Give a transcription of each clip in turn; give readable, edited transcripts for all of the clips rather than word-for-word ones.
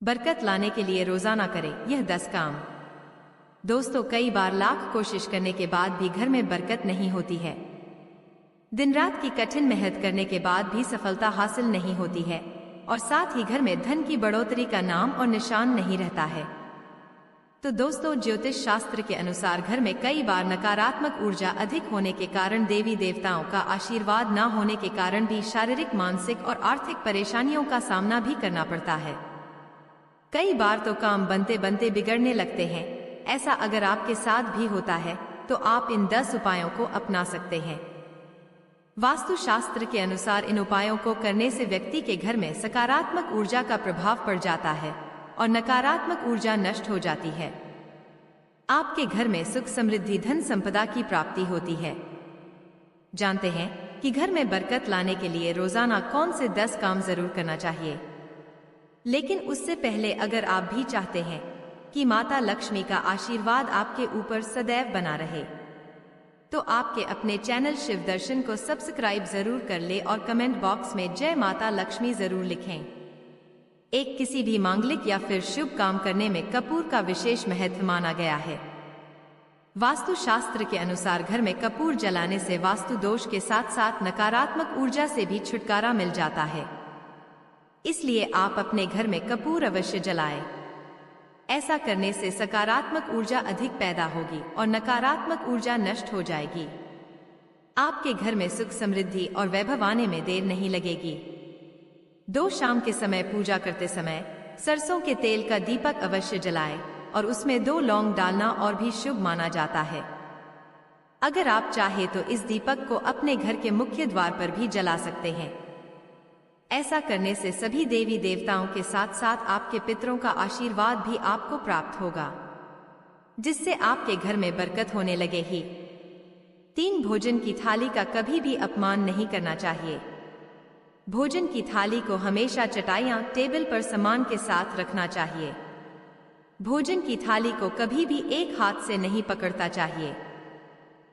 बरकत लाने के लिए रोजाना करें यह 10 काम। दोस्तों, कई बार लाख कोशिश करने के बाद भी घर में बरकत नहीं होती है। दिन रात की कठिन मेहनत करने के बाद भी सफलता हासिल नहीं होती है और साथ ही घर में धन की बढ़ोतरी का नाम और निशान नहीं रहता है। तो दोस्तों, ज्योतिष शास्त्र के अनुसार घर में कई बार नकारात्मक ऊर्जा अधिक होने के कारण, देवी देवताओं का आशीर्वाद न होने के कारण भी शारीरिक, मानसिक और आर्थिक परेशानियों का सामना भी करना पड़ता है। कई बार तो काम बनते बनते बिगड़ने लगते हैं। ऐसा अगर आपके साथ भी होता है तो आप इन 10 उपायों को अपना सकते हैं। वास्तु शास्त्र के अनुसार इन उपायों को करने से व्यक्ति के घर में सकारात्मक ऊर्जा का प्रभाव पड़ जाता है और नकारात्मक ऊर्जा नष्ट हो जाती है। आपके घर में सुख, समृद्धि, धन संपदा की प्राप्ति होती है। जानते हैं कि घर में बरकत लाने के लिए रोजाना कौन से 10 काम जरूर करना चाहिए। लेकिन उससे पहले अगर आप भी चाहते हैं कि माता लक्ष्मी का आशीर्वाद आपके ऊपर सदैव बना रहे, तो आपके अपने चैनल शिव दर्शन को सब्सक्राइब जरूर कर ले और कमेंट बॉक्स में जय माता लक्ष्मी जरूर लिखें। एक किसी भी मांगलिक या फिर शुभ काम करने में कपूर का विशेष महत्व माना गया है। वास्तु शास्त्र के अनुसार घर में कपूर जलाने से वास्तु दोष के साथ साथ नकारात्मक ऊर्जा से भी छुटकारा मिल जाता है। इसलिए आप अपने घर में कपूर अवश्य जलाएं। ऐसा करने से सकारात्मक ऊर्जा अधिक पैदा होगी और नकारात्मक ऊर्जा नष्ट हो जाएगी। आपके घर में सुख, समृद्धि और वैभव आने में देर नहीं लगेगी। शाम के समय पूजा करते समय सरसों के तेल का दीपक अवश्य जलाएं और उसमें 2 लौंग डालना और भी शुभ माना जाता है। अगर आप चाहे तो इस दीपक को अपने घर के मुख्य द्वार पर भी जला सकते हैं। ऐसा करने से सभी देवी देवताओं के साथ साथ आपके पितरों का आशीर्वाद भी आपको प्राप्त होगा, जिससे आपके घर में बरकत होने लगे ही। 3 भोजन की थाली का कभी भी अपमान नहीं करना चाहिए। भोजन की थाली को हमेशा चटाइयां, टेबल पर सामान के साथ रखना चाहिए। भोजन की थाली को कभी भी एक हाथ से नहीं पकड़ता चाहिए।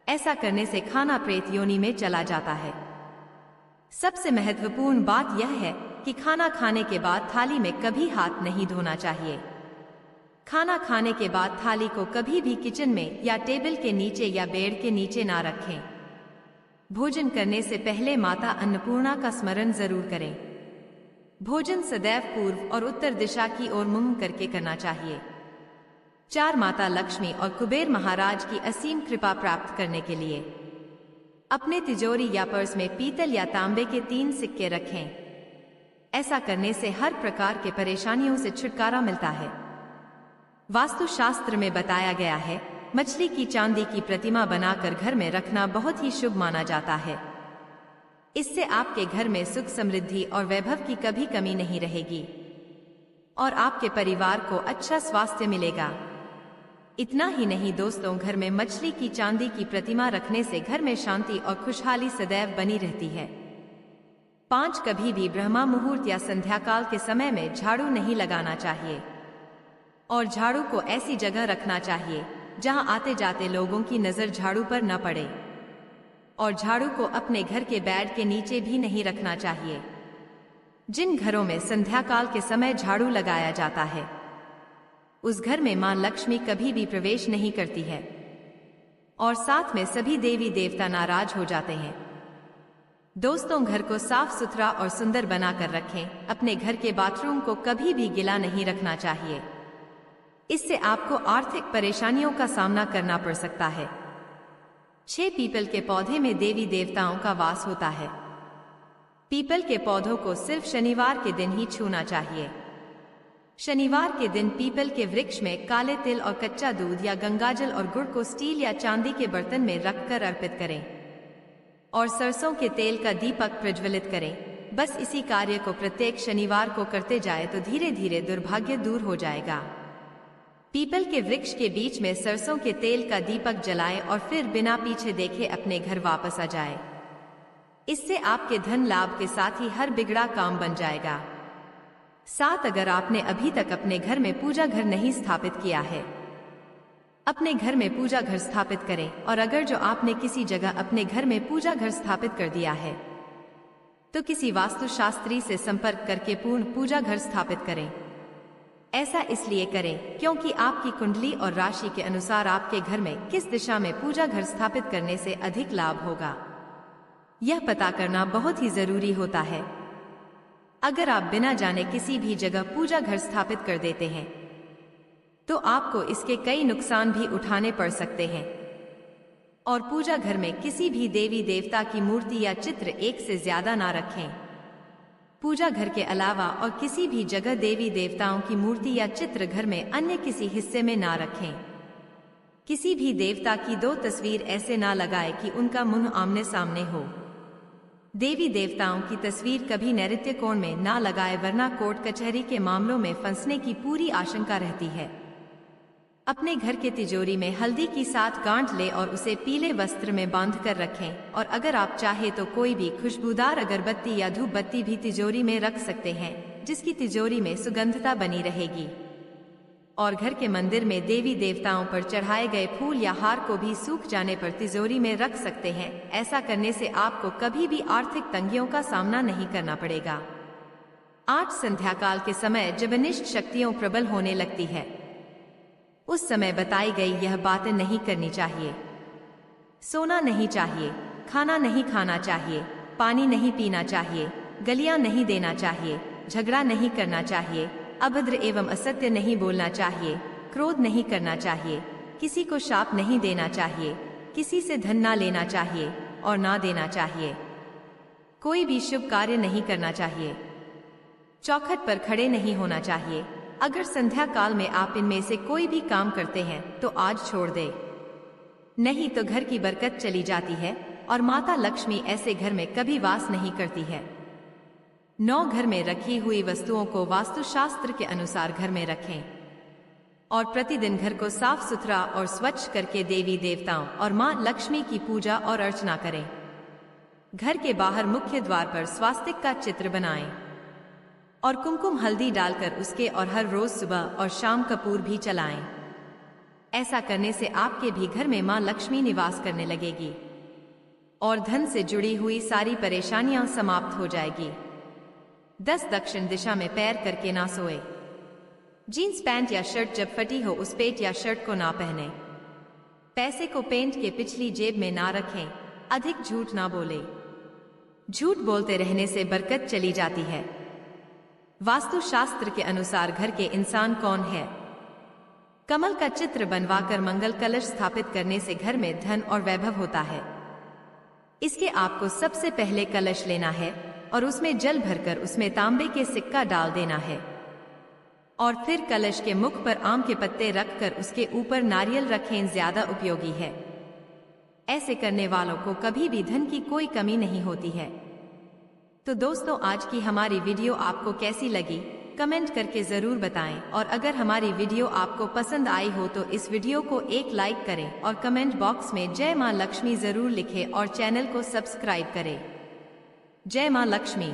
ऐसा करने से खाना प्रेत योनि में चला जाता है। सबसे महत्वपूर्ण बात यह है कि खाना खाने के बाद थाली में कभी हाथ नहीं धोना चाहिए। खाना खाने के बाद थाली को कभी भी किचन में या टेबल के नीचे या बेड के नीचे ना रखें। भोजन करने से पहले माता अन्नपूर्णा का स्मरण जरूर करें। भोजन सदैव पूर्व और उत्तर दिशा की ओर मुंह करके करना चाहिए। 4 माता लक्ष्मी और कुबेर महाराज की असीम कृपा प्राप्त करने के लिए अपने तिजोरी या पर्स में पीतल या तांबे के 3 सिक्के रखें। ऐसा करने से हर प्रकार के परेशानियों से छुटकारा मिलता है। वास्तु शास्त्र में बताया गया है, मछली की चांदी की प्रतिमा बनाकर घर में रखना बहुत ही शुभ माना जाता है। इससे आपके घर में सुख, समृद्धि और वैभव की कभी कमी नहीं रहेगी और आपके परिवार को अच्छा स्वास्थ्य मिलेगा। इतना ही नहीं दोस्तों, घर में मछली की चांदी की प्रतिमा रखने से घर में शांति और खुशहाली सदैव बनी रहती है। 5 कभी भी ब्रह्मा मुहूर्त या संध्या काल के समय में झाड़ू नहीं लगाना चाहिए और झाड़ू को ऐसी जगह रखना चाहिए जहां आते जाते लोगों की नजर झाड़ू पर न पड़े। और झाड़ू को अपने घर के बेड के नीचे भी नहीं रखना चाहिए। जिन घरों में संध्या काल के समय झाड़ू लगाया जाता है उस घर में मां लक्ष्मी कभी भी प्रवेश नहीं करती है और साथ में सभी देवी देवता नाराज हो जाते हैं। दोस्तों, घर को साफ सुथरा और सुंदर बनाकर रखें। अपने घर के बाथरूम को कभी भी गीला नहीं रखना चाहिए। इससे आपको आर्थिक परेशानियों का सामना करना पड़ सकता है। 6 पीपल के पौधे में देवी देवताओं का वास होता है। पीपल के पौधों को सिर्फ शनिवार के दिन ही छूना चाहिए। शनिवार के दिन पीपल के वृक्ष में काले तिल और कच्चा दूध या गंगाजल और गुड़ को स्टील या चांदी के बर्तन में रखकर अर्पित करें और सरसों के तेल का दीपक प्रज्वलित करें। बस इसी कार्य को प्रत्येक शनिवार को करते जाए तो धीरे धीरे दुर्भाग्य दूर हो जाएगा। पीपल के वृक्ष के बीच में सरसों के तेल का दीपक जलाएं और फिर बिना पीछे देखे अपने घर वापस आ जाए। इससे आपके धन लाभ के साथ ही हर बिगड़ा काम बन जाएगा। साथ अगर आपने अभी तक अपने घर में पूजा घर नहीं स्थापित किया है, अपने घर में पूजा घर स्थापित करें। और अगर जो आपने किसी जगह अपने घर में पूजा घर स्थापित कर दिया है तो किसी वास्तु शास्त्री से संपर्क करके पूर्ण पूजा घर स्थापित करें। ऐसा इसलिए करें क्योंकि आपकी कुंडली और राशि के अनुसार आपके घर में किस दिशा में पूजा घर स्थापित करने से अधिक लाभ होगा, यह पता करना बहुत ही जरूरी होता है। अगर आप बिना जाने किसी भी जगह पूजा घर स्थापित कर देते हैं तो आपको इसके कई नुकसान भी उठाने पड़ सकते हैं। और पूजा घर में किसी भी देवी देवता की मूर्ति या चित्र एक से ज्यादा ना रखें। पूजा घर के अलावा और किसी भी जगह देवी देवताओं की मूर्ति या चित्र घर में अन्य किसी हिस्से में ना रखें। किसी भी देवता की 2 तस्वीर ऐसे ना लगाए कि उनका मुंह आमने सामने हो। देवी देवताओं की तस्वीर कभी नैऋत्य कोण में ना लगाए, वरना कोर्ट कचहरी के मामलों में फंसने की पूरी आशंका रहती है। अपने घर के तिजोरी में हल्दी की 7 गांठ ले और उसे पीले वस्त्र में बांध कर रखें। और अगर आप चाहे तो कोई भी खुशबूदार अगरबत्ती या धूप बत्ती भी तिजोरी में रख सकते हैं, जिसकी तिजोरी में सुगंधता बनी रहेगी। और घर के मंदिर में देवी देवताओं पर चढ़ाए गए फूल या हार को भी सूख जाने पर तिजोरी में रख सकते हैं। ऐसा करने से आपको कभी भी आर्थिक तंगियों का सामना नहीं करना पड़ेगा। 8 संध्या काल के समय जब अनिष्ट शक्तियों प्रबल होने लगती है, उस समय बताई गई यह बातें नहीं करनी चाहिए। सोना नहीं चाहिए, खाना नहीं खाना चाहिए, पानी नहीं पीना चाहिए, गलियां नहीं देना चाहिए, झगड़ा नहीं करना चाहिए, अभद्र एवं असत्य नहीं बोलना चाहिए, क्रोध नहीं करना चाहिए, किसी को शाप नहीं देना चाहिए, किसी से धन ना लेना चाहिए और ना देना चाहिए, कोई भी शुभ कार्य नहीं करना चाहिए, चौखट पर खड़े नहीं होना चाहिए। अगर संध्या काल में आप इनमें से कोई भी काम करते हैं तो आज छोड़ दें, नहीं तो घर की बरकत चली जाती है और माता लक्ष्मी ऐसे घर में कभी वास नहीं करती है। 9 घर में रखी हुई वस्तुओं को वास्तुशास्त्र के अनुसार घर में रखें और प्रतिदिन घर को साफ सुथरा और स्वच्छ करके देवी देवताओं और मां लक्ष्मी की पूजा और अर्चना करें। घर के बाहर मुख्य द्वार पर स्वास्तिक का चित्र बनाएं और कुमकुम हल्दी डालकर उसके और हर रोज सुबह और शाम कपूर भी जलाएं। ऐसा करने से आपके भी घर में मां लक्ष्मी निवास करने लगेगी और धन से जुड़ी हुई सारी परेशानियां समाप्त हो जाएगी। 10 दक्षिण दिशा में पैर करके ना सोए। जीन्स पैंट या शर्ट जब फटी हो उस पेट या शर्ट को ना पहने। पैसे को पेंट के पिछली जेब में ना रखें। अधिक झूठ ना बोले। झूठ बोलते रहने से बरकत चली जाती है। वास्तुशास्त्र के अनुसार घर के इंसान कौन है? कमल का चित्र बनवाकर मंगल कलश स्थापित करने से घर में धन और वैभव होता है। इसके आपको सबसे पहले कलश लेना है और उसमें जल भरकर उसमें तांबे के सिक्का डाल देना है और फिर कलश के मुख पर आम के पत्ते रखकर उसके ऊपर नारियल रखें। ज्यादा उपयोगी है। ऐसे करने वालों को कभी भी धन की कोई कमी नहीं होती है। तो दोस्तों, आज की हमारी वीडियो आपको कैसी लगी कमेंट करके जरूर बताएं और अगर हमारी वीडियो आपको पसंद आई हो तो इस वीडियो को एक लाइक करें और कमेंट बॉक्स में जय मां लक्ष्मी जरूर लिखें और चैनल को सब्सक्राइब करें। जय मां लक्ष्मी।